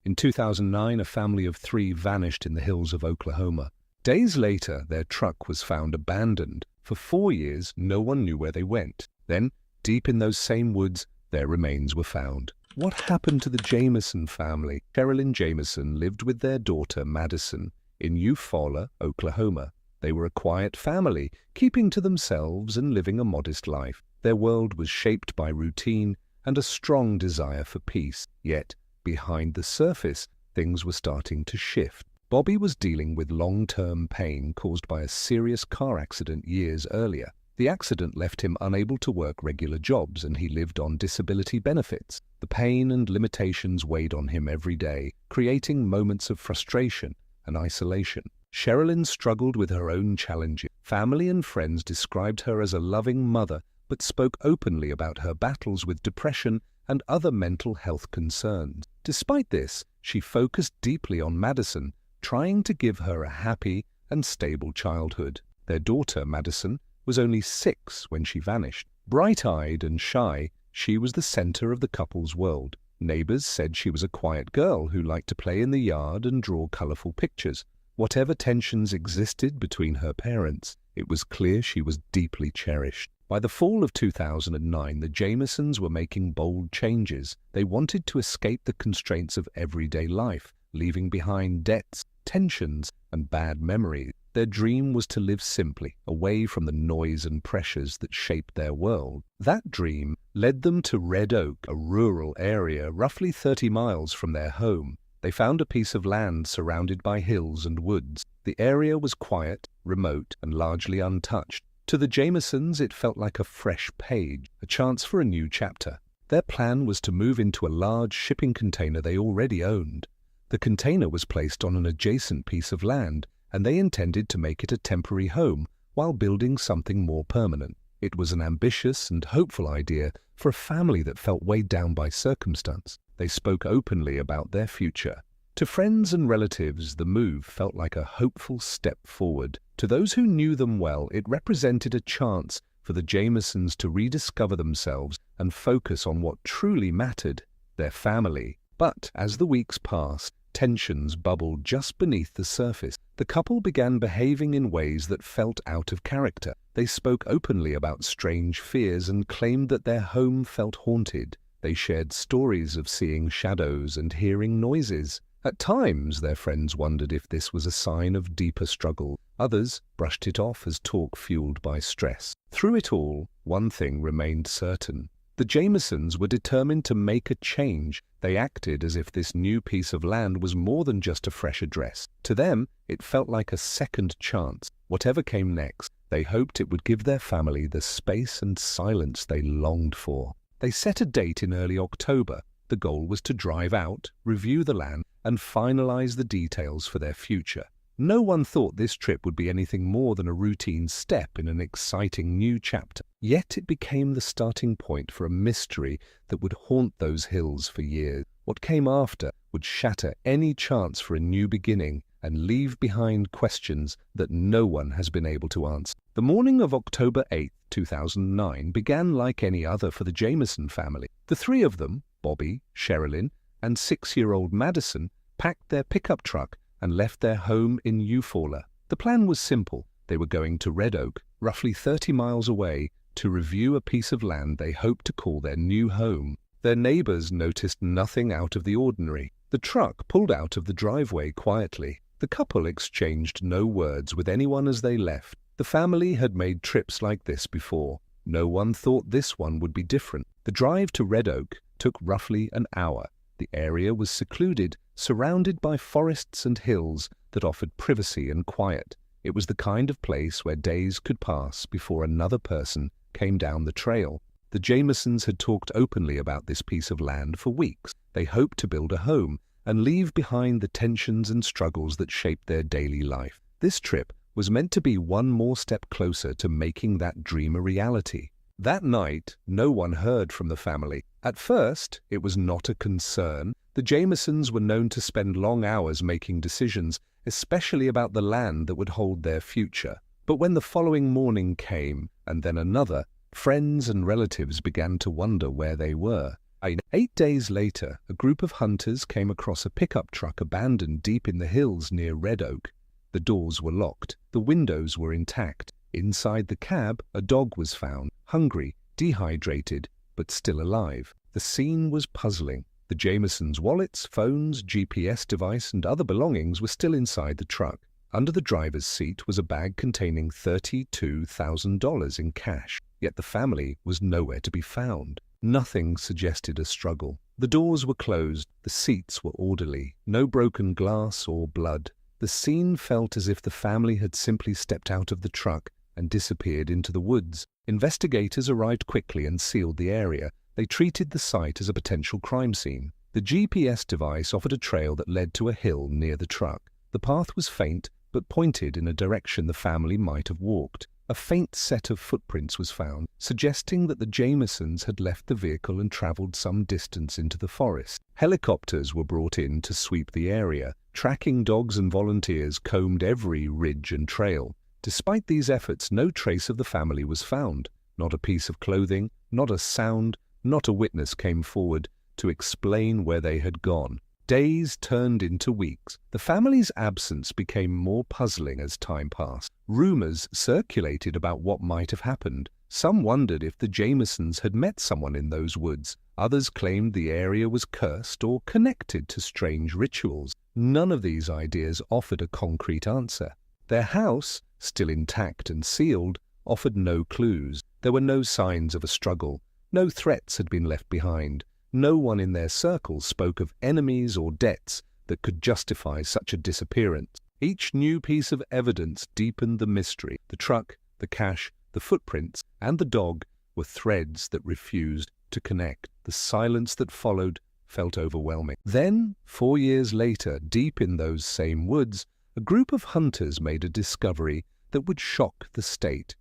In 2009, a family of 3 vanished in the hills of Oklahoma. Days later, their truck was found abandoned. For 4 years, no one knew where they went. Then, deep in those same woods, their remains were found. What happened to the Jamison family? Sherilyn Jamison lived with their daughter, Madison, in Eufaula, Oklahoma. They were a quiet family, keeping to themselves and living a modest life. Their world was shaped by routine and a strong desire for peace. Yet, behind the surface, things were starting to shift. Bobby was dealing with long-term pain caused by a serious car accident years earlier. The accident left him unable to work regular jobs, and he lived on disability benefits. The pain and limitations weighed on him every day, creating moments of frustration and isolation. Sherilyn struggled with her own challenges. Family and friends described her as a loving mother, but spoke openly about her battles with depression and other mental health concerns. Despite this, she focused deeply on Madison, trying to give her a happy and stable childhood. Their daughter, Madison, was only 6 when she vanished. Bright-eyed and shy, she was the center of the couple's world. Neighbors said she was a quiet girl who liked to play in the yard and draw colorful pictures. Whatever tensions existed between her parents, it was clear she was deeply cherished. By the fall of 2009, the Jamisons were making bold changes. They wanted to escape the constraints of everyday life, leaving behind debts, tensions, and bad memories. Their dream was to live simply, away from the noise and pressures that shaped their world. That dream led them to Red Oak, a rural area roughly 30 miles from their home. They found a piece of land surrounded by hills and woods. The area was quiet, remote, and largely untouched. To the Jamisons, it felt like a fresh page, a chance for a new chapter. Their plan was to move into a large shipping container they already owned. The container was placed on an adjacent piece of land, and they intended to make it a temporary home while building something more permanent. It was an ambitious and hopeful idea for a family that felt weighed down by circumstance. They spoke openly about their future. To friends and relatives, the move felt like a hopeful step forward. To those who knew them well, it represented a chance for the Jamisons to rediscover themselves and focus on what truly mattered, their family. But as the weeks passed, tensions bubbled just beneath the surface. The couple began behaving in ways that felt out of character. They spoke openly about strange fears and claimed that their home felt haunted. They shared stories of seeing shadows and hearing noises. At times, their friends wondered if this was a sign of deeper struggle. Others brushed it off as talk fueled by stress. Through it all, one thing remained certain. The Jamisons were determined to make a change. They acted as if this new piece of land was more than just a fresh address. To them, it felt like a second chance. Whatever came next, they hoped it would give their family the space and silence they longed for. They set a date in early October. The goal was to drive out, review the land, and finalize the details for their future. No one thought this trip would be anything more than a routine step in an exciting new chapter. Yet it became the starting point for a mystery that would haunt those hills for years. What came after would shatter any chance for a new beginning and leave behind questions that no one has been able to answer. The morning of October 8, 2009 began like any other for the Jamison family. The 3 of them, Bobby, Sherilyn, and 6-year-old Madison, packed their pickup truck and left their home in Eufaula. The plan was simple. They were going to Red Oak, roughly 30 miles away, to review a piece of land they hoped to call their new home. Their neighbors noticed nothing out of the ordinary. The truck pulled out of the driveway quietly. The couple exchanged no words with anyone as they left. The family had made trips like this before. No one thought this one would be different. The drive to Red Oak took roughly an hour. The area was secluded, surrounded by forests and hills that offered privacy and quiet. It was the kind of place where days could pass before another person came down the trail. The Jamisons had talked openly about this piece of land for weeks. They hoped to build a home and leave behind the tensions and struggles that shaped their daily life. This trip was meant to be one more step closer to making that dream a reality. That night, no one heard from the family. At first, it was not a concern. The Jamisons were known to spend long hours making decisions, especially about the land that would hold their future. But when the following morning came, and then another, friends and relatives began to wonder where they were. 8 days later, a group of hunters came across a pickup truck abandoned deep in the hills near Red Oak. The doors were locked. The windows were intact. Inside the cab, a dog was found, hungry, dehydrated, but still alive. The scene was puzzling. The Jamisons' wallets, phones, GPS device, and other belongings were still inside the truck. Under the driver's seat was a bag containing $32,000 in cash, yet the family was nowhere to be found. Nothing suggested a struggle. The doors were closed, the seats were orderly, no broken glass or blood. The scene felt as if the family had simply stepped out of the truck and disappeared into the woods. Investigators arrived quickly and sealed the area. They treated the site as a potential crime scene. The GPS device offered a trail that led to a hill near the truck. The path was faint, but pointed in a direction the family might have walked. A faint set of footprints was found, suggesting that the Jamisons had left the vehicle and traveled some distance into the forest. Helicopters were brought in to sweep the area. Tracking dogs and volunteers combed every ridge and trail. Despite these efforts, no trace of the family was found. Not a piece of clothing, not a sound, not a witness came forward to explain where they had gone. Days turned into weeks. The family's absence became more puzzling as time passed. Rumors circulated about what might have happened. Some wondered if the Jamisons had met someone in those woods. Others claimed the area was cursed or connected to strange rituals. None of these ideas offered a concrete answer. Their house, still intact and sealed, offered no clues. There were no signs of a struggle. No threats had been left behind. No one in their circle spoke of enemies or debts that could justify such a disappearance. Each new piece of evidence deepened the mystery. The truck, the cash, the footprints, and the dog were threads that refused to connect. The silence that followed felt overwhelming. Then, 4 years later, deep in those same woods, a group of hunters made a discovery that would shock the state.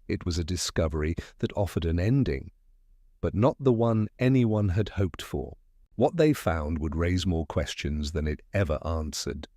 It was a discovery that offered an ending, but not the one anyone had hoped for. What they found would raise more questions than it ever answered.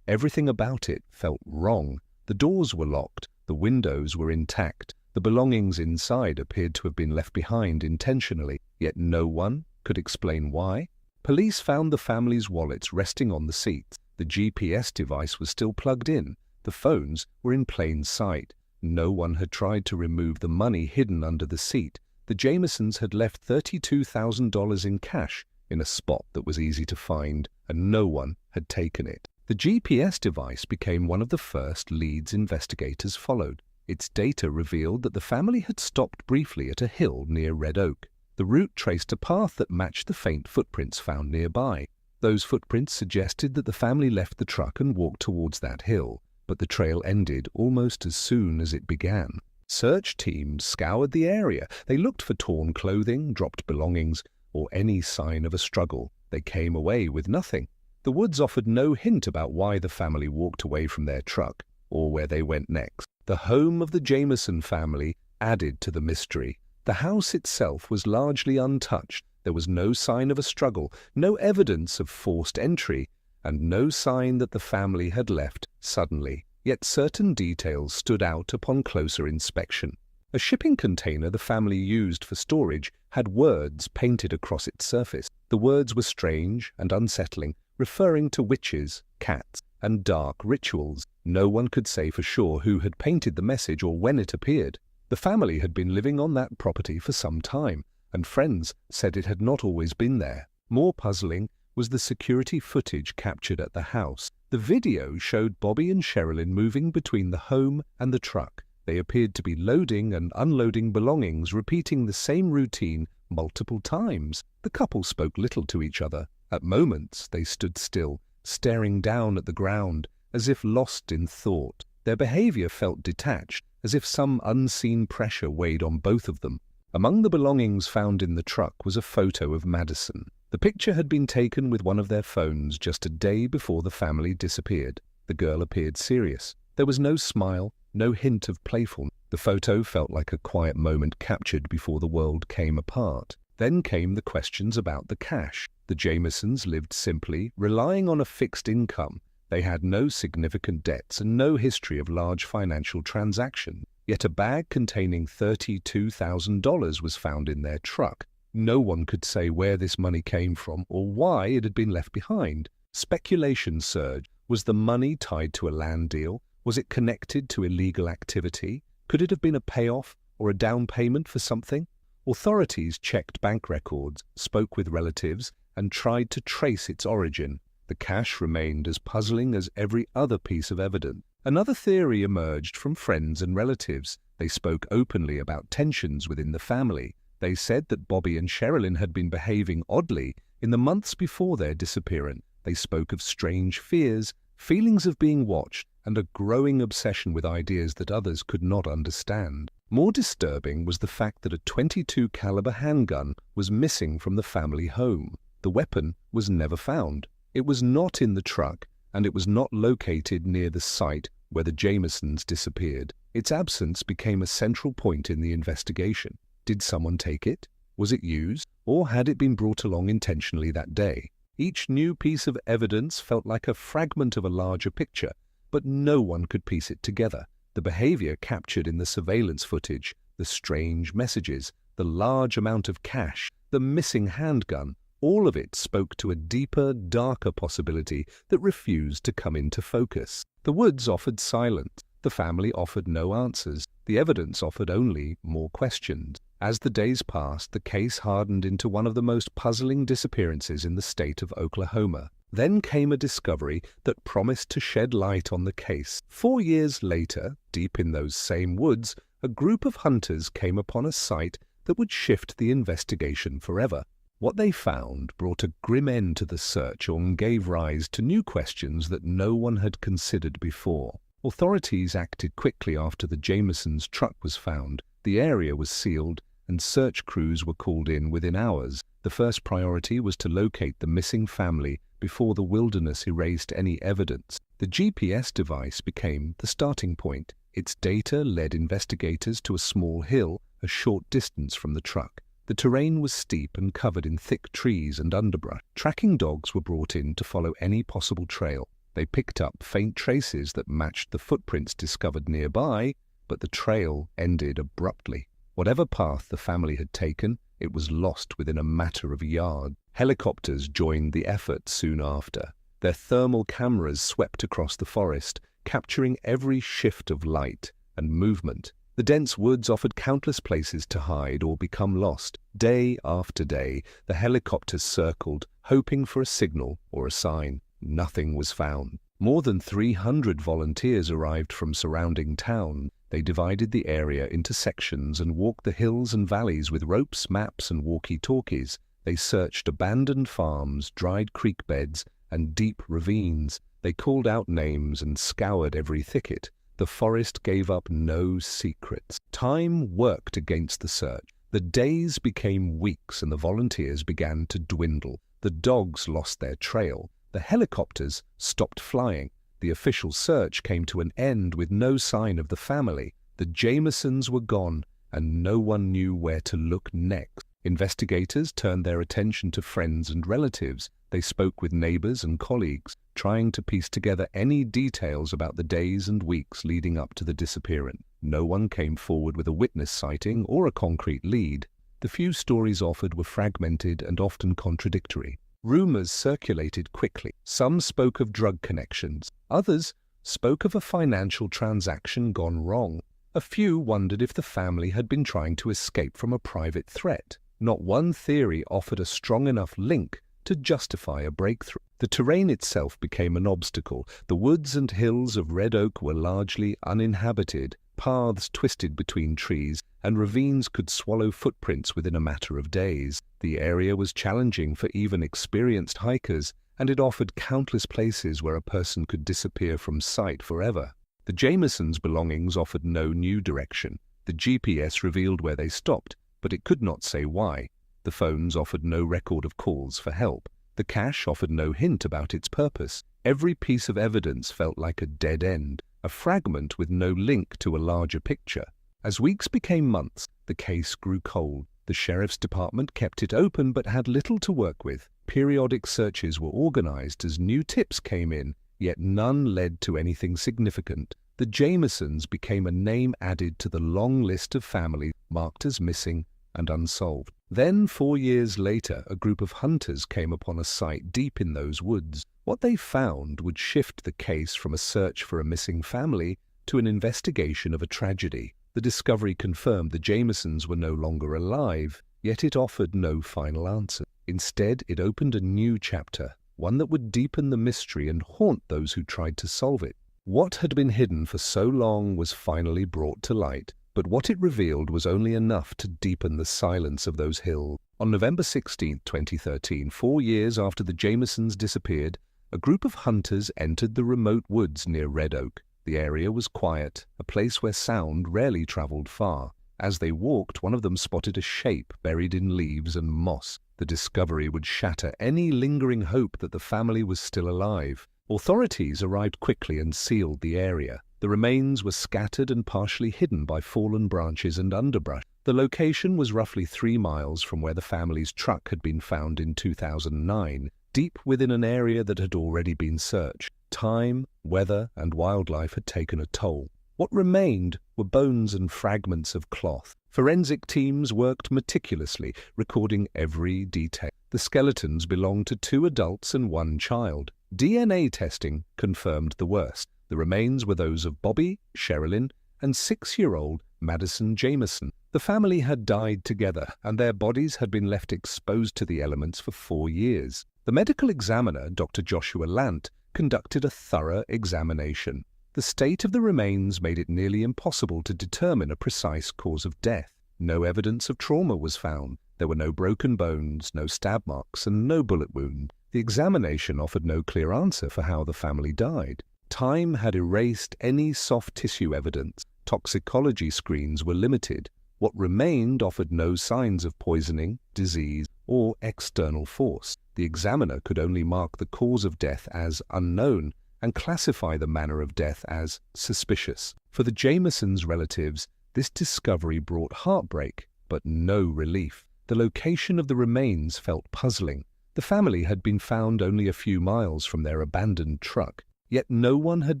Everything about it felt wrong. The doors were locked, the windows were intact, the belongings inside appeared to have been left behind intentionally, yet no one could explain why. Police found the family's wallets resting on the seats. The GPS device was still plugged in. The phones were in plain sight. No one had tried to remove the money hidden under the seat. The Jamisons had left $32,000 in cash in a spot that was easy to find, and no one had taken it. The GPS device became one of the first leads investigators followed. Its data revealed that the family had stopped briefly at a hill near Red Oak. The route traced a path that matched the faint footprints found nearby. Those footprints suggested that the family left the truck and walked towards that hill, but the trail ended almost as soon as it began. Search teams scoured the area. They looked for torn clothing, dropped belongings, or any sign of a struggle. They came away with nothing. The woods offered no hint about why the family walked away from their truck or where they went next. The home of the Jamison family added to the mystery. The house itself was largely untouched. There was no sign of a struggle, no evidence of forced entry, and no sign that the family had left suddenly. Yet certain details stood out upon closer inspection. A shipping container the family used for storage had words painted across its surface. The words were strange and unsettling, referring to witches, cats, and dark rituals. No one could say for sure who had painted the message or when it appeared. The family had been living on that property for some time, and friends said it had not always been there. More puzzling was the security footage captured at the house. The video showed Bobby and Sherilyn moving between the home and the truck. They appeared to be loading and unloading belongings, repeating the same routine multiple times. The couple spoke little to each other. At moments, they stood still, staring down at the ground, as if lost in thought. Their behavior felt detached, as if some unseen pressure weighed on both of them. Among the belongings found in the truck was a photo of Madison. The picture had been taken with one of their phones just a day before the family disappeared. The girl appeared serious. There was no smile, no hint of playfulness. The photo felt like a quiet moment captured before the world came apart. Then came the questions about the cash. The Jamisons lived simply, relying on a fixed income. They had no significant debts and no history of large financial transactions. Yet a bag containing $32,000 was found in their truck. No one could say where this money came from or why it had been left behind. Speculation surged. Was the money tied to a land deal? Was it connected to illegal activity? Could it have been a payoff or a down payment for something? Authorities checked bank records, spoke with relatives, and tried to trace its origin. The cash remained as puzzling as every other piece of evidence. Another theory emerged from friends and relatives. They spoke openly about tensions within the family. They said that Bobby and Sherilyn had been behaving oddly in the months before their disappearance. They spoke of strange fears, feelings of being watched, and a growing obsession with ideas that others could not understand. More disturbing was the fact that a .22 caliber handgun was missing from the family home. The weapon was never found. It was not in the truck, and it was not located near the site where the Jamisons disappeared. Its absence became a central point in the investigation. Did someone take it? Was it used? Or had it been brought along intentionally that day? Each new piece of evidence felt like a fragment of a larger picture, but no one could piece it together. The behavior captured in the surveillance footage, the strange messages, the large amount of cash, the missing handgun, all of it spoke to a deeper, darker possibility that refused to come into focus. The woods offered silence. The family offered no answers. The evidence offered only more questions. As the days passed, the case hardened into one of the most puzzling disappearances in the state of Oklahoma. Then came a discovery that promised to shed light on the case. 4 years later, deep in those same woods, a group of hunters came upon a site that would shift the investigation forever. What they found brought a grim end to the search and gave rise to new questions that no one had considered before. Authorities acted quickly after the Jamisons' truck was found. The area was sealed, and search crews were called in within hours. The first priority was to locate the missing family before the wilderness erased any evidence. The GPS device became the starting point. Its data led investigators to a small hill a short distance from the truck. The terrain was steep and covered in thick trees and underbrush. Tracking dogs were brought in to follow any possible trail. They picked up faint traces that matched the footprints discovered nearby, but the trail ended abruptly. Whatever path the family had taken, it was lost within a matter of yards. Helicopters joined the effort soon after. Their thermal cameras swept across the forest, capturing every shift of light and movement. The dense woods offered countless places to hide or become lost. Day after day, the helicopters circled, hoping for a signal or a sign. Nothing was found. More than 300 volunteers arrived from surrounding towns. They divided the area into sections and walked the hills and valleys with ropes, maps, and walkie-talkies. They searched abandoned farms, dried creek beds, and deep ravines. They called out names and scoured every thicket. The forest gave up no secrets. Time worked against the search. The days became weeks and the volunteers began to dwindle. The dogs lost their trail. The helicopters stopped flying. The official search came to an end with no sign of the family. The Jamisons were gone, and no one knew where to look next. Investigators turned their attention to friends and relatives. They spoke with neighbors and colleagues, trying to piece together any details about the days and weeks leading up to the disappearance. No one came forward with a witness sighting or a concrete lead. The few stories offered were fragmented and often contradictory. Rumors circulated quickly. Some spoke of drug connections. Others spoke of a financial transaction gone wrong. A few wondered if the family had been trying to escape from a private threat. Not one theory offered a strong enough link to justify a breakthrough. The terrain itself became an obstacle. The woods and hills of Red Oak were largely uninhabited. Paths twisted between trees, and ravines could swallow footprints within a matter of days. The area was challenging for even experienced hikers, and it offered countless places where a person could disappear from sight forever. The Jamisons' belongings offered no new direction. The GPS revealed where they stopped, but it could not say why. The phones offered no record of calls for help. The cache offered no hint about its purpose. Every piece of evidence felt like a dead end, a fragment with no link to a larger picture. As weeks became months, the case grew cold. The sheriff's department kept it open but had little to work with. Periodic searches were organized as new tips came in, yet none led to anything significant. The Jamisons became a name added to the long list of families marked as missing and unsolved. Then, 4 years later, a group of hunters came upon a site deep in those woods. What they found would shift the case from a search for a missing family to an investigation of a tragedy. The discovery confirmed the Jamisons were no longer alive, yet it offered no final answer. Instead, it opened a new chapter, one that would deepen the mystery and haunt those who tried to solve it. What had been hidden for so long was finally brought to light, but what it revealed was only enough to deepen the silence of those hills. On November 16, 2013, 4 years after the Jamisons disappeared, a group of hunters entered the remote woods near Red Oak. The area was quiet, a place where sound rarely traveled far. As they walked, one of them spotted a shape buried in leaves and moss. The discovery would shatter any lingering hope that the family was still alive. Authorities arrived quickly and sealed the area. The remains were scattered and partially hidden by fallen branches and underbrush. The location was roughly 3 miles from where the family's truck had been found in 2009, deep within an area that had already been searched. Time, weather, and wildlife had taken a toll. What remained were bones and fragments of cloth. Forensic teams worked meticulously, recording every detail. The skeletons belonged to 2 adults and 1 child. DNA testing confirmed the worst. The remains were those of Bobby, Sherilyn, and 6-year-old Madison Jamison. The family had died together, and their bodies had been left exposed to the elements for 4 years. The medical examiner, Dr. Joshua Lant, conducted a thorough examination. The state of the remains made it nearly impossible to determine a precise cause of death. No evidence of trauma was found. There were no broken bones, no stab marks, and no bullet wound. The examination offered no clear answer for how the family died. Time had erased any soft tissue evidence. Toxicology screens were limited. What remained offered no signs of poisoning, disease, or external force. The examiner could only mark the cause of death as unknown and classify the manner of death as suspicious. For the Jamisons' relatives, this discovery brought heartbreak, but no relief. The location of the remains felt puzzling. The family had been found only a few miles from their abandoned truck, yet no one had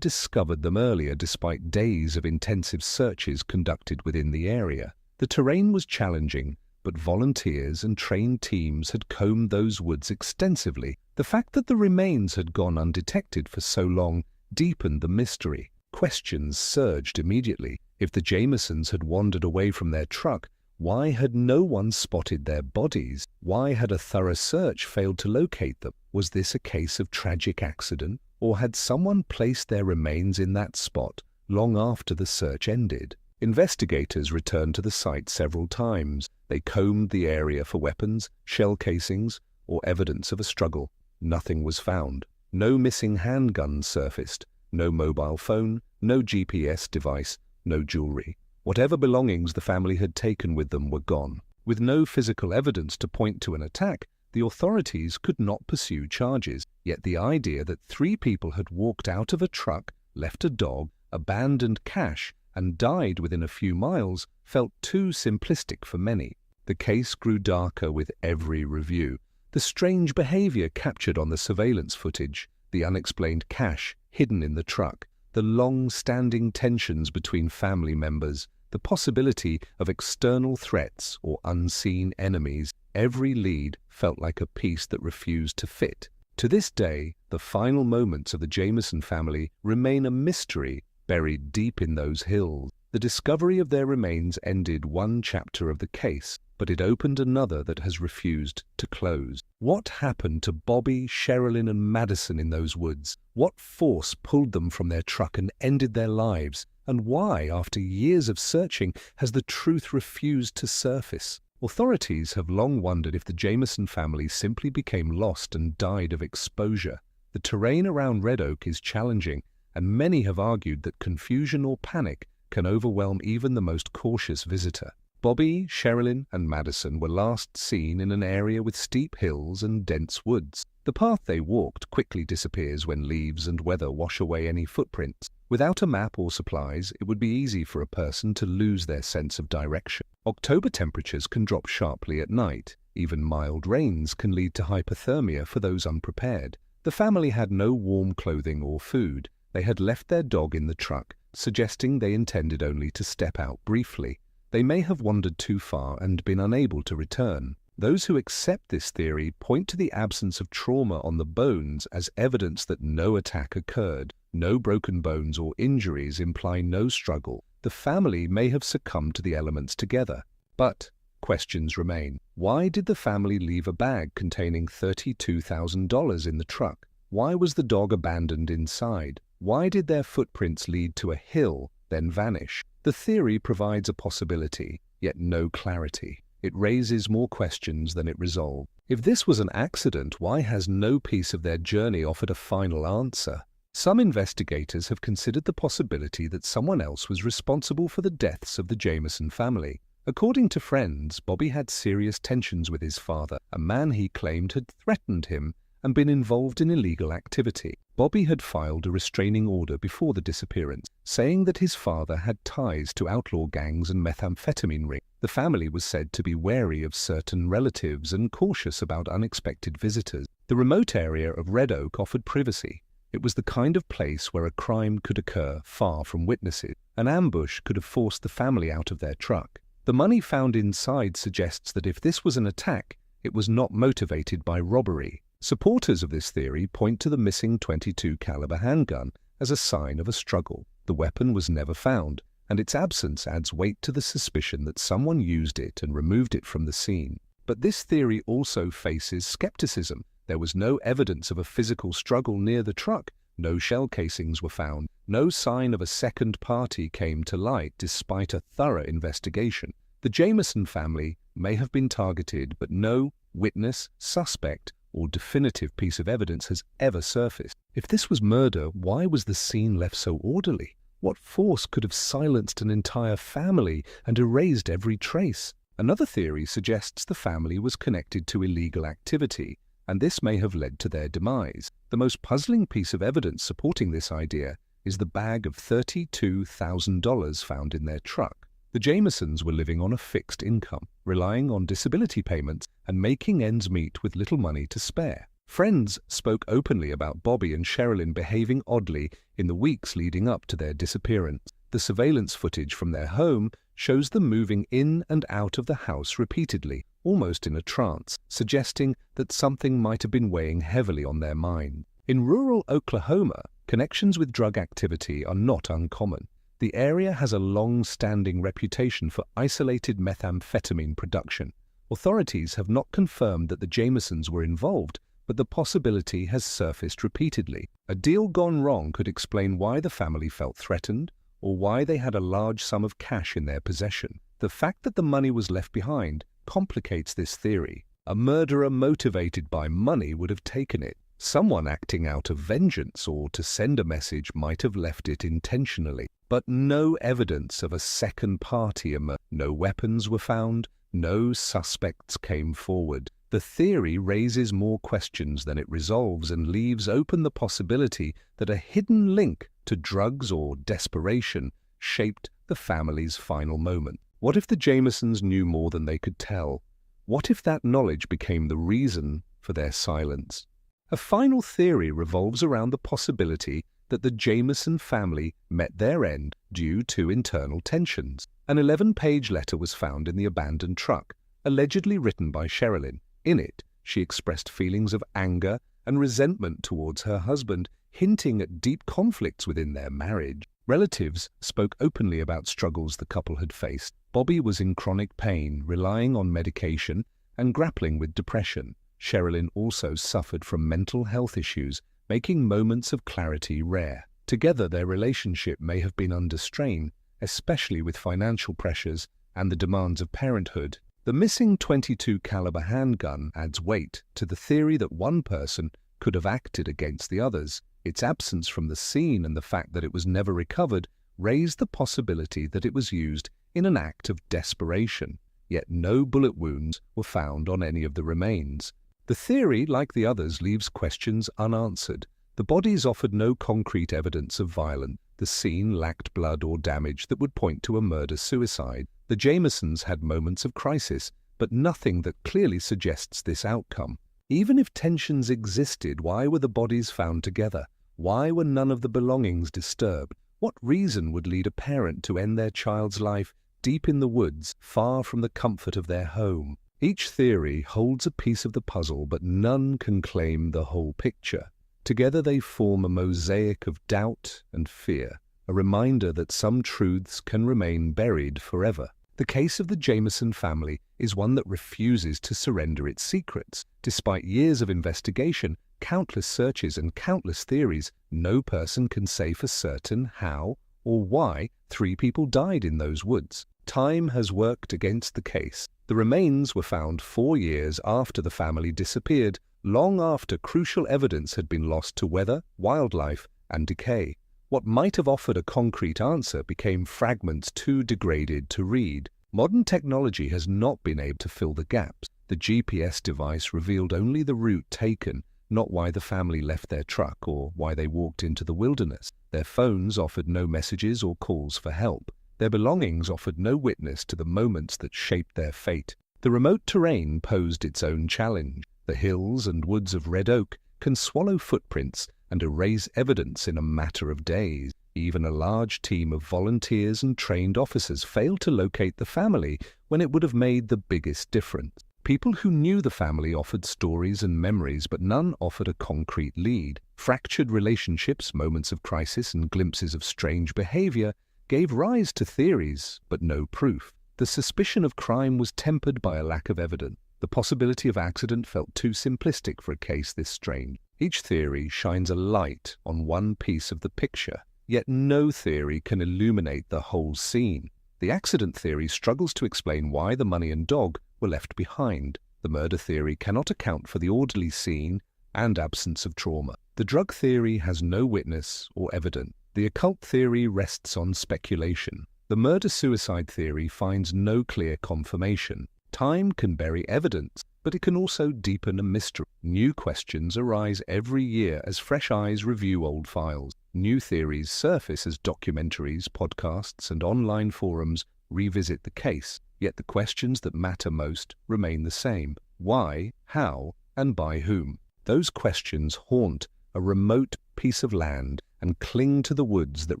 discovered them earlier despite days of intensive searches conducted within the area. The terrain was challenging, but volunteers and trained teams had combed those woods extensively. The fact that the remains had gone undetected for so long deepened the mystery. Questions surged immediately. If the Jamisons had wandered away from their truck, why had no one spotted their bodies? Why had a thorough search failed to locate them? Was this a case of tragic accident, or had someone placed their remains in that spot long after the search ended? Investigators returned to the site several times. They combed the area for weapons, shell casings, or evidence of a struggle. Nothing was found. No missing handguns surfaced. No mobile phone, no GPS device, no jewelry. Whatever belongings the family had taken with them were gone. With no physical evidence to point to an attack, the authorities could not pursue charges. Yet the idea that 3 people had walked out of a truck, left a dog, abandoned cash, and died within a few miles felt too simplistic for many. The case grew darker with every review. The strange behavior captured on the surveillance footage, the unexplained cash hidden in the truck, the long-standing tensions between family members, the possibility of external threats or unseen enemies, every lead felt like a piece that refused to fit. To this day, the final moments of the Jamison family remain a mystery buried deep in those hills. The discovery of their remains ended one chapter of the case, but it opened another that has refused to close. What happened to Bobby, Sherilyn, and Madison in those woods? What force pulled them from their truck and ended their lives? And why, after years of searching, has the truth refused to surface? Authorities have long wondered if the Jamison family simply became lost and died of exposure. The terrain around Red Oak is challenging, and many have argued that confusion or panic can overwhelm even the most cautious visitor. Bobby, Sherilyn, and Madison were last seen in an area with steep hills and dense woods. The path they walked quickly disappears when leaves and weather wash away any footprints. Without a map or supplies, it would be easy for a person to lose their sense of direction. October temperatures can drop sharply at night. Even mild rains can lead to hypothermia for those unprepared. The family had no warm clothing or food. They had left their dog in the truck, suggesting they intended only to step out briefly. They may have wandered too far and been unable to return. Those who accept this theory point to the absence of trauma on the bones as evidence that no attack occurred. No broken bones or injuries imply no struggle. The family may have succumbed to the elements together. But questions remain. Why did the family leave a bag containing $32,000 in the truck? Why was the dog abandoned inside? Why did their footprints lead to a hill, then vanish? The theory provides a possibility, yet no clarity. It raises more questions than it resolves. If this was an accident, why has no piece of their journey offered a final answer? Some investigators have considered the possibility that someone else was responsible for the deaths of the Jamison family. According to friends, Bobby had serious tensions with his father, a man he claimed had threatened him and been involved in illegal activity. Bobby had filed a restraining order before the disappearance, saying that his father had ties to outlaw gangs and methamphetamine rings. The family was said to be wary of certain relatives and cautious about unexpected visitors. The remote area of Red Oak offered privacy. It was the kind of place where a crime could occur far from witnesses. An ambush could have forced the family out of their truck. The money found inside suggests that if this was an attack, it was not motivated by robbery. Supporters of this theory point to the missing .22 caliber handgun as a sign of a struggle. The weapon was never found, and its absence adds weight to the suspicion that someone used it and removed it from the scene. But this theory also faces skepticism. There was no evidence of a physical struggle near the truck. No shell casings were found. No sign of a second party came to light despite a thorough investigation. The Jamison family may have been targeted, but no witness, suspect, or definitive piece of evidence has ever surfaced. If this was murder, why was the scene left so orderly? What force could have silenced an entire family and erased every trace? Another theory suggests the family was connected to illegal activity, and this may have led to their demise. The most puzzling piece of evidence supporting this idea is the bag of $32,000 found in their truck. The Jamisons were living on a fixed income, relying on disability payments and making ends meet with little money to spare. Friends spoke openly about Bobby and Sherilyn behaving oddly in the weeks leading up to their disappearance. The surveillance footage from their home shows them moving in and out of the house repeatedly, almost in a trance, suggesting that something might have been weighing heavily on their mind. In rural Oklahoma, connections with drug activity are not uncommon. The area has a long-standing reputation for isolated methamphetamine production. Authorities have not confirmed that the Jamisons were involved, but the possibility has surfaced repeatedly. A deal gone wrong could explain why the family felt threatened, or why they had a large sum of cash in their possession. The fact that the money was left behind complicates this theory. A murderer motivated by money would have taken it. Someone acting out of vengeance or to send a message might have left it intentionally. But no evidence of a second party emerged. No weapons were found. No suspects came forward. The theory raises more questions than it resolves and leaves open the possibility that a hidden link to drugs or desperation shaped the family's final moment. What if the Jamisons knew more than they could tell? What if that knowledge became the reason for their silence? A final theory revolves around the possibility that the Jamison family met their end due to internal tensions. An 11-page letter was found in the abandoned truck, allegedly written by Sherilyn. In it, she expressed feelings of anger and resentment towards her husband, hinting at deep conflicts within their marriage. Relatives spoke openly about struggles the couple had faced. Bobby was in chronic pain, relying on medication and grappling with depression. Sherilyn also suffered from mental health issues, making moments of clarity rare. Together, their relationship may have been under strain, especially with financial pressures and the demands of parenthood. The missing .22 caliber handgun adds weight to the theory that one person could have acted against the others. Its absence from the scene and the fact that it was never recovered raised the possibility that it was used in an act of desperation, yet no bullet wounds were found on any of the remains. The theory, like the others, leaves questions unanswered. The bodies offered no concrete evidence of violence. The scene lacked blood or damage that would point to a murder-suicide. The Jamisons had moments of crisis, but nothing that clearly suggests this outcome. Even if tensions existed, why were the bodies found together? Why were none of the belongings disturbed? What reason would lead a parent to end their child's life deep in the woods, far from the comfort of their home. Each theory holds a piece of the puzzle, but none can claim the whole picture. Together they form a mosaic of doubt and fear, a reminder that some truths can remain buried forever. The case of the Jamison family is one that refuses to surrender its secrets. Despite years of investigation, countless searches and countless theories, no person can say for certain how or why 3 people died in those woods. Time has worked against the case. The remains were found 4 years after the family disappeared, long after crucial evidence had been lost to weather, wildlife, and decay. What might have offered a concrete answer became fragments too degraded to read. Modern technology has not been able to fill the gaps. The GPS device revealed only the route taken, not why the family left their truck or why they walked into the wilderness. Their phones offered no messages or calls for help. Their belongings offered no witness to the moments that shaped their fate. The remote terrain posed its own challenge. The hills and woods of red oak can swallow footprints and erase evidence in a matter of days. Even a large team of volunteers and trained officers failed to locate the family when it would have made the biggest difference. People who knew the family offered stories and memories, but none offered a concrete lead. Fractured relationships, moments of crisis, and glimpses of strange behavior gave rise to theories, but no proof. The suspicion of crime was tempered by a lack of evidence. The possibility of accident felt too simplistic for a case this strange. Each theory shines a light on one piece of the picture, yet no theory can illuminate the whole scene. The accident theory struggles to explain why the money and dog were left behind. The murder theory cannot account for the orderly scene and absence of trauma. The drug theory has no witness or evidence. The occult theory rests on speculation. The murder-suicide theory finds no clear confirmation. Time can bury evidence, but it can also deepen a mystery. New questions arise every year as fresh eyes review old files. New theories surface as documentaries, podcasts, and online forums revisit the case. Yet the questions that matter most remain the same. Why, how, and by whom? Those questions haunt a remote piece of land and cling to the woods that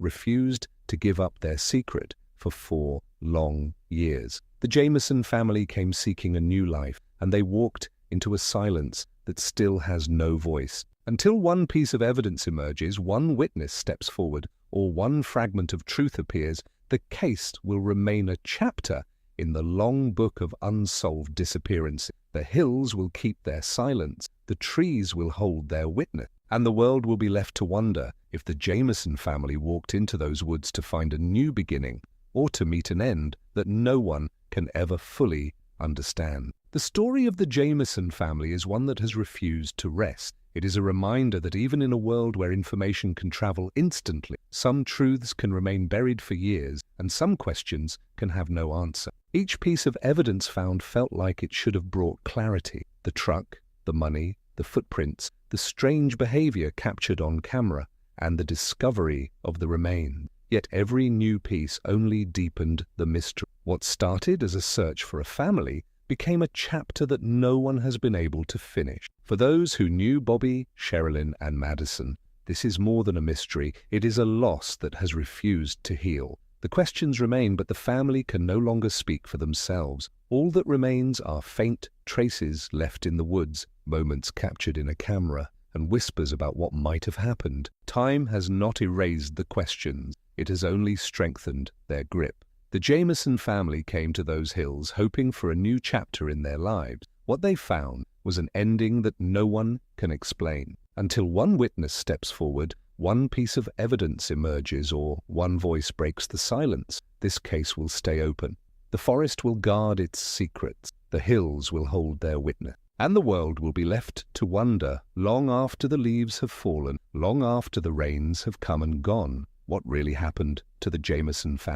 refused to give up their secret for 4 long years. The Jamison family came seeking a new life, and they walked into a silence that still has no voice. Until one piece of evidence emerges, one witness steps forward, or one fragment of truth appears, the case will remain a chapter in the long book of unsolved disappearances. The hills will keep their silence, the trees will hold their witness, and the world will be left to wonder if the Jamison family walked into those woods to find a new beginning or to meet an end that no one can ever fully understand. The story of the Jamison family is one that has refused to rest. It is a reminder that even in a world where information can travel instantly, some truths can remain buried for years, and some questions can have no answer. Each piece of evidence found felt like it should have brought clarity. The truck, the money, the footprints, the strange behavior captured on camera, and the discovery of the remains. Yet every new piece only deepened the mystery. What started as a search for a family became a chapter that no one has been able to finish. For those who knew Bobby, Sherilyn, and Madison, this is more than a mystery. It is a loss that has refused to heal. The questions remain, but the family can no longer speak for themselves. All that remains are faint traces left in the woods, moments captured in a camera, and whispers about what might have happened. Time has not erased the questions. It has only strengthened their grip. The Jamison family came to those hills hoping for a new chapter in their lives. What they found was an ending that no one can explain. Until one witness steps forward, one piece of evidence emerges, or one voice breaks the silence, this case will stay open. The forest will guard its secrets. The hills will hold their witness. And the world will be left to wonder, long after the leaves have fallen, long after the rains have come and gone, what really happened to the Jamison family.